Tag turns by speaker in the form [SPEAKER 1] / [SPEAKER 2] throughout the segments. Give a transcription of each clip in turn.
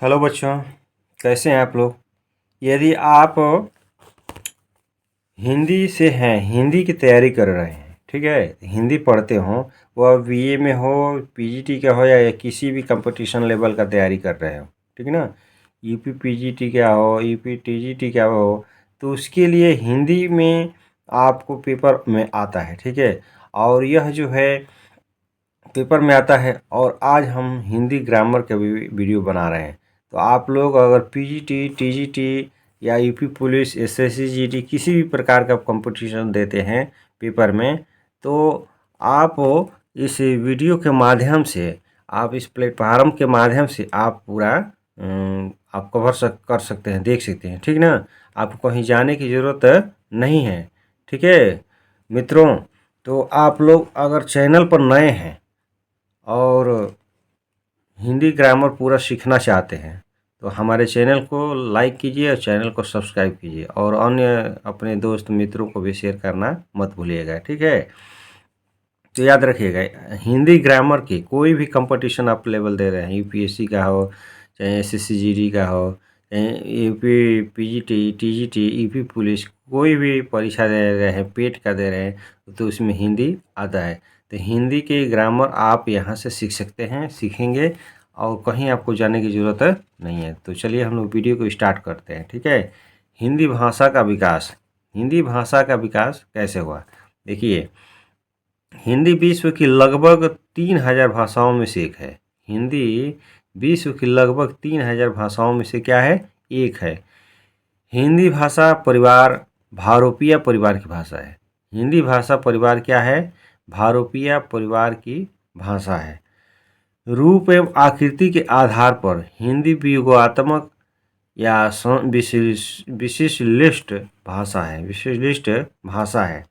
[SPEAKER 1] Hello बच्चों, कैसे हैं आप लोग। यदि आप हिंदी से हैं, हिंदी की तैयारी कर रहे हैं, ठीक है, हिंदी पढ़ते हो, वह बीए में हो, पीजीटी का हो या किसी भी कंपटीशन लेवल का तैयारी कर रहे हो, ठीक है ना। यूपी पीजीटी क्या हो, यूपी टीजीटी क्या हो, तो उसके लिए हिंदी में आपको पेपर में आता है, ठीक है। और यह जो है पेपर में आता है, और आज हम हिंदी ग्रामर का भी वीडियो बना रहे हैं। तो आप लोग अगर पीजीटी, टीजीटी या यूपी पुलिस, एसएससी, जीडी किसी भी प्रकार का कंपटीशन देते हैं पेपर में, तो आप इस वीडियो के माध्यम से, आप इस प्लेटफार्म के माध्यम से आप पूरा आप कर सकते हैं, देख सकते हैं, ठीक ना। आपको कहीं जाने की ज़रूरत नहीं है, ठीक है मित्रों। तो आप लोग अगर चैनल पर नए हैं और हिंदी ग्रामर पूरा सीखना चाहते हैं, तो हमारे चैनल को लाइक कीजिए और चैनल को सब्सक्राइब कीजिए, और अन्य अपने दोस्त मित्रों को भी शेयर करना मत भूलिएगा, ठीक है। तो याद रखिएगा, हिंदी ग्रामर की कोई भी कंपटीशन आप लेवल दे रहे हैं, यूपीएससी का हो, चाहे एसएससी जीडी का हो, चाहे UP PGT, TGT, UP police, कोई भी परीक्षा दे रहे हैं, पेट का दे रहे हैं, तो उसमें हिंदी आता है। तो हिंदी के ग्रामर आप यहाँ से सीख सकते हैं, सीखेंगे, और कहीं आपको जाने की ज़रूरत नहीं है। तो चलिए हम लोग वीडियो को स्टार्ट करते हैं, ठीक है। हिंदी भाषा का विकास, हिंदी भाषा का विकास कैसे हुआ, देखिए। हिंदी विश्व की लगभग 3000 भाषाओं में से एक है। हिंदी विश्व की लगभग 3000 भाषाओं में से क्या है, एक है। हिंदी भाषा परिवार भारोपीय परिवार की भाषा है। हिंदी भाषा परिवार क्या है, भारोपीय परिवार की भाषा है। रूप एवं आकृति के आधार पर हिंदी वियोगात्मक या विशिष्ट भाषा है, विशिष्ट भाषा है।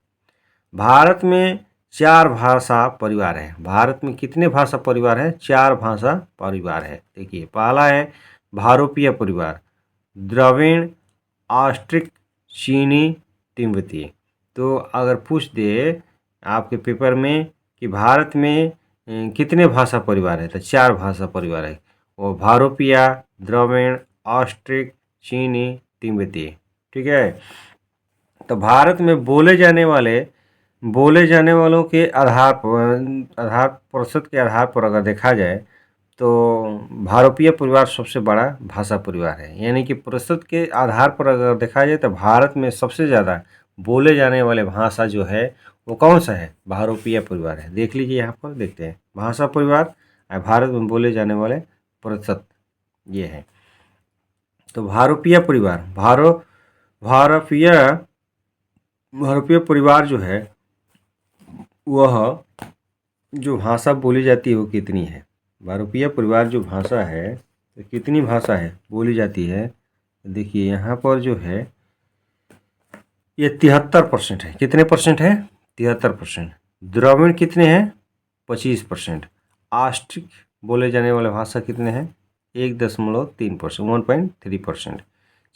[SPEAKER 1] भारत में 4 भाषा परिवार है। भारत में कितने भाषा परिवार है, 4 भाषा परिवार है। देखिए, पहला है भारोपीय परिवार, द्रविड़, ऑस्ट्रिक, चीनी, तिब्बती। तो अगर पूछ दे आपके पेपर में कि भारत में कितने भाषा परिवार है, तो 4 भाषा परिवार है। वो भारोपीय, द्रविड़, ऑस्ट्रिक, चीनी, तिब्बती, ठीक है। तो भारत में बोले जाने वालों के आधार प्रतिशत के आधार पर अगर देखा जाए, तो भारोपीय परिवार सबसे बड़ा भाषा परिवार है। यानी कि प्रतिशत के आधार पर अगर देखा जाए, तो भारत में सबसे ज़्यादा बोले जाने वाले भाषा जो है वो कौन सा है, भारोपीय परिवार है। देख लीजिए, यहाँ पर देखते हैं भाषा परिवार और भारत में बोले जाने वाले प्रतिशत, ये है। तो भारोपीय परिवार, भारतीय भारतीय परिवार जो है, वह जो भाषा बोली जाती है वो कितनी है। भारतीय परिवार जो भाषा है, तो कितनी भाषा है बोली जाती है। देखिए यहाँ पर जो है ये 73% है। कितने परसेंट है, 73%। द्रविड़ कितने हैं, 25%। ऑस्ट्रिक बोले जाने वाले भाषा कितने हैं, 1.3%, 1.3%।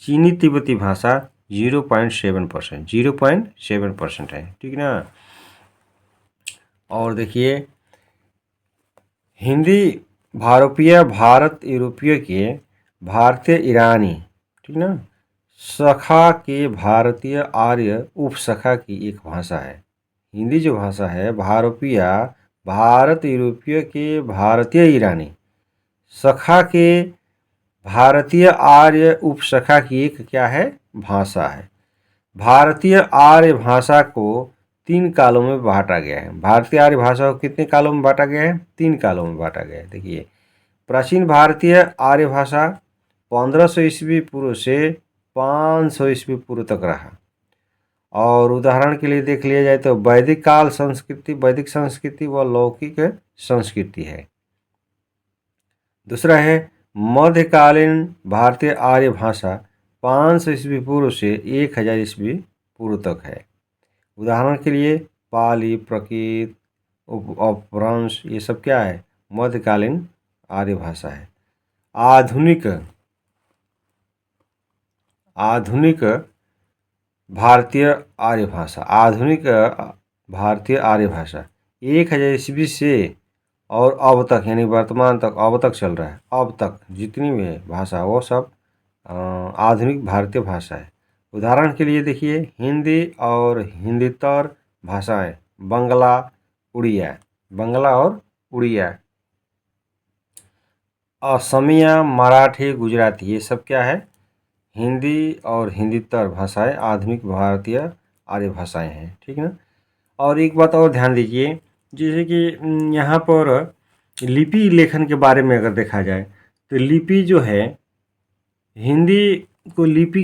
[SPEAKER 1] चीनी तिब्बती भाषा 0.7%, 0.7% है, ठीक ना। और देखिए, हिंदी भारोपीय भारत यूरोपीय के भारतीय ईरानी, ठीक ना, शाखा के भारतीय आर्य उपशाखा की एक भाषा है। हिंदी जो भाषा है भारोपीय भारत यूरोपीय के भारतीय ईरानी शाखा के भारतीय आर्य उपशाखा की एक क्या है, भाषा है। भारतीय आर्य भाषा को 3 कालों में बांटा गया है। भारतीय आर्य भाषा को कितने कालों में बांटा गया है, 3 कालों में बांटा गया है। देखिए, प्राचीन भारतीय आर्य भाषा 1500 ईस्वी पूर्व से 500 ईस्वी पूर्व तक रहा। और उदाहरण के लिए देख लिया जाए तो वैदिक काल संस्कृति, वैदिक संस्कृति व लौकिक संस्कृति है। दूसरा है मध्यकालीन भारतीय आर्य भाषा 500 ईस्वी पूर्व से 1000 ईस्वी पूर्व तक है। उदाहरण के लिए पाली, प्राकृत, अपभ्रंश, ये सब क्या है, मध्यकालीन आर्य भाषा है। आधुनिक भारतीय आर्य भाषा, आधुनिक भारतीय आर्य भाषा 1000 ईस्वी से और अब तक यानी वर्तमान तक अब तक चल रहा है। अब तक जितनी भी है भाषा वो सब आधुनिक भारतीय भाषा है। उदाहरण के लिए देखिए हिंदी और हिंदीतर भाषाएं बंगला और उड़िया, असमिया, मराठी, गुजराती, ये सब क्या है? हिंदी और हिंदीतर भाषाएं आधुनिक भारतीय आर्य भाषाएं हैं, ठीक है ना। और एक बात और ध्यान दीजिए, जैसे कि यहाँ पर लिपि लेखन के बारे में अगर देखा जाए तो लिपि जो है हिंदी को लिपि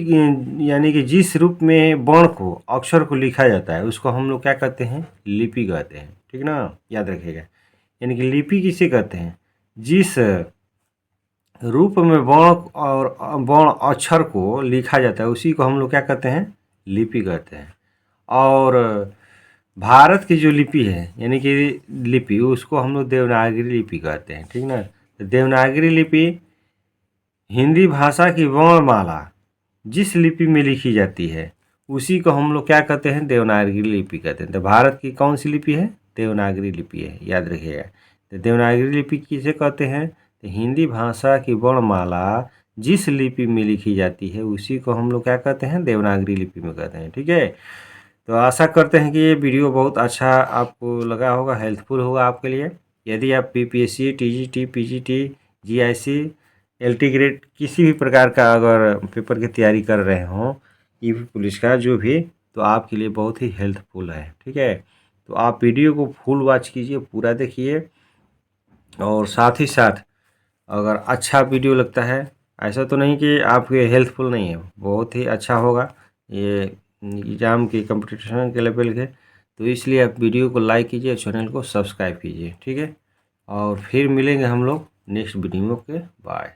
[SPEAKER 1] यानी कि जिस रूप में वर्ण को अक्षर को लिखा जाता है उसको हम लोग क्या कहते हैं? लिपि कहते हैं, ठीक ना, याद रखिएगा। यानी कि लिपि किसे कहते हैं? जिस रूप में वर्ण अक्षर को लिखा जाता है उसी को हम लोग क्या कहते हैं? लिपि कहते हैं। और भारत की जो लिपि है यानी कि लिपि उसको हम लोग देवनागरी लिपि कहते हैं, ठीक ना। तो देवनागरी लिपि हिंदी भाषा की वर्णमाला जिस लिपि में लिखी जाती है उसी को हम लोग क्या कहते हैं? देवनागरी लिपि कहते हैं। तो भारत की कौन सी लिपि है? देवनागरी लिपि है, याद रखिएगा। तो देवनागरी लिपि किसे कहते हैं? तो हिंदी भाषा की वर्णमाला जिस लिपि में लिखी जाती है उसी को हम लोग क्या कहते हैं? देवनागरी लिपि में कहते हैं, ठीक है। तो आशा करते हैं कि ये वीडियो बहुत अच्छा आपको लगा होगा, हेल्पफुल होगा आपके लिए। यदि आप PPSC, TGT, PGT, GIC, LT grade किसी भी प्रकार का अगर पेपर की तैयारी कर रहे हों, यूपी पुलिस का जो भी, तो आपके लिए बहुत ही हेल्पफुल है, ठीक है। तो आप वीडियो को फुल वॉच कीजिए, पूरा देखिए। और साथ ही साथ अगर अच्छा वीडियो लगता है, ऐसा तो नहीं कि आपके हेल्पफुल नहीं है, बहुत ही अच्छा होगा ये एग्ज़ाम के कंपटीशन के लेवल के, तो इसलिए आप वीडियो को लाइक कीजिए, चैनल को सब्सक्राइब कीजिए, ठीक है। और फिर मिलेंगे हम लोग नेक्स्ट वीडियो के। बाय।